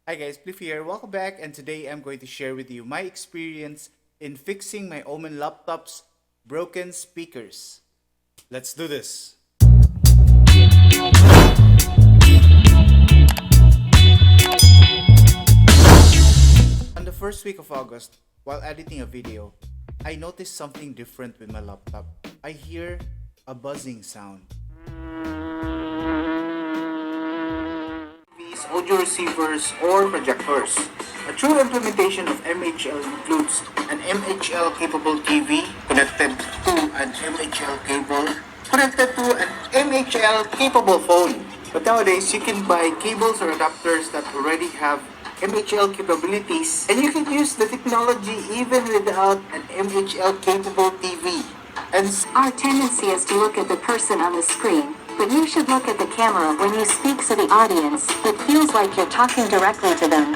Hi guys, Pliff here. Welcome back, and today I'm going to share with you my experience in fixing my Omen laptop's broken speakers. Let's do this. On the first week of August, while editing a video, I noticed something different with my laptop. I hear a buzzing sound. These audio receivers or projectors. A true implementation of MHL includes an MHL capable TV connected to an MHL cable connected to an MHL capable phone. But nowadays, you can buy cables or adapters that already have MHL capabilities, and you can use the technology even without an MHL capable TV. And our tendency is to look at the person on the screen, but you should look at the camera when you speak to the audience. It feels like you're talking directly to them.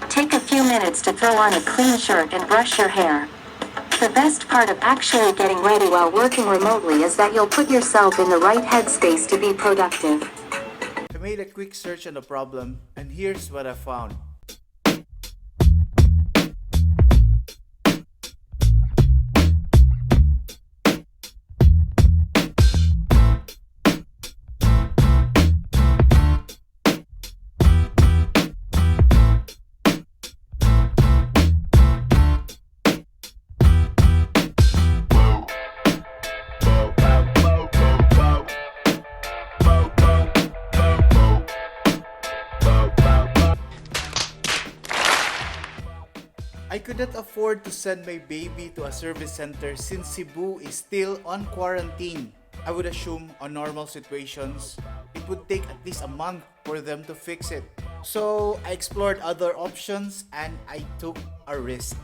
Take a few minutes to throw on a clean shirt and brush your hair. The best part of actually getting ready while working remotely is that you'll put yourself in the right headspace to be productive. I made a quick search on the problem, and here's what I found. I couldn't afford to send my baby to a service center since Cebu is still on quarantine. I would assume on normal situations, it would take at least a month for them to fix it. So I explored other options and I took a risk.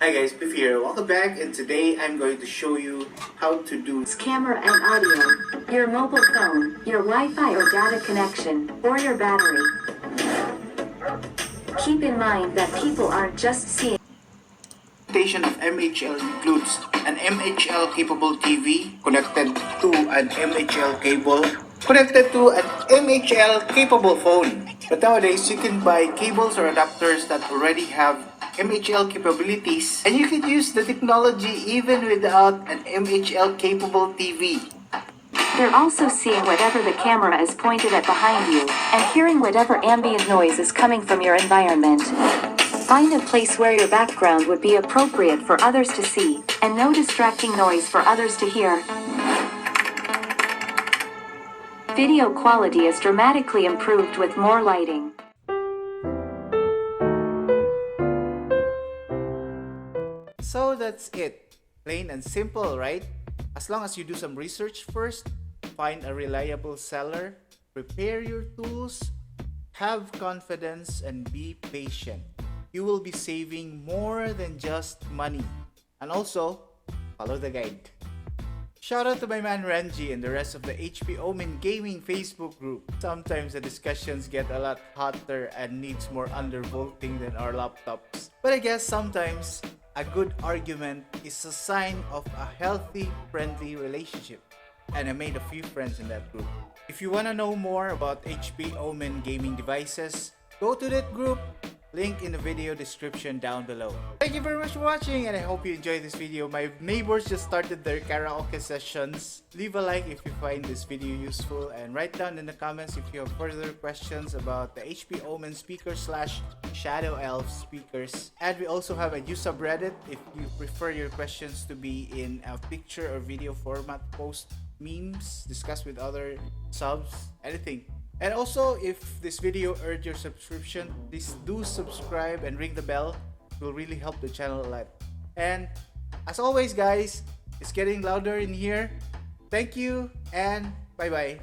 Hi guys, Biff here. Welcome back, and today I'm going to show you how to do Camera and audio, your mobile phone, your Wi-Fi or data connection, or your battery. Keep in mind that people aren't just seeing. implementation of MHL includes an MHL capable TV connected to an MHL cable connected to an MHL capable phone. But nowadays you can buy cables or adapters that already have MHL capabilities, and you can use the technology even without an MHL capable TV. They're also seeing whatever the camera is pointed at behind you, and hearing whatever ambient noise is coming from your environment. Find a place where your background would be appropriate for others to see, and no distracting noise for others to hear. Video quality is dramatically improved with more lighting. So that's it. Plain and simple, right? As long as you do some research first, find a reliable seller, prepare your tools, have confidence, and be patient. You will be saving more than just money. And also, follow the guide. Shout out to my man Renji and the rest of the HP Omen Gaming Facebook group. Sometimes the discussions get a lot hotter and needs more undervolting than our laptops. But I guess sometimes a good argument is a sign of a healthy, friendly relationship. And I made a few friends in that group. If you want to know more about HP Omen gaming devices, go to that group. Link in the video description down below. Thank you very much for watching, and I hope you enjoyed this video. My neighbors just started their karaoke sessions. Leave a like if you find this video useful, and write down in the comments if you have further questions about the HP Omen speakers / Shadow Elf speakers. And we also have a new subreddit if you prefer your questions to be in a picture or video format. Post memes, discuss with other subs, anything. And also, if this video earned your subscription, please do subscribe and ring the bell. It will really help the channel a lot. And as always guys, it's getting louder in here. Thank you and bye bye.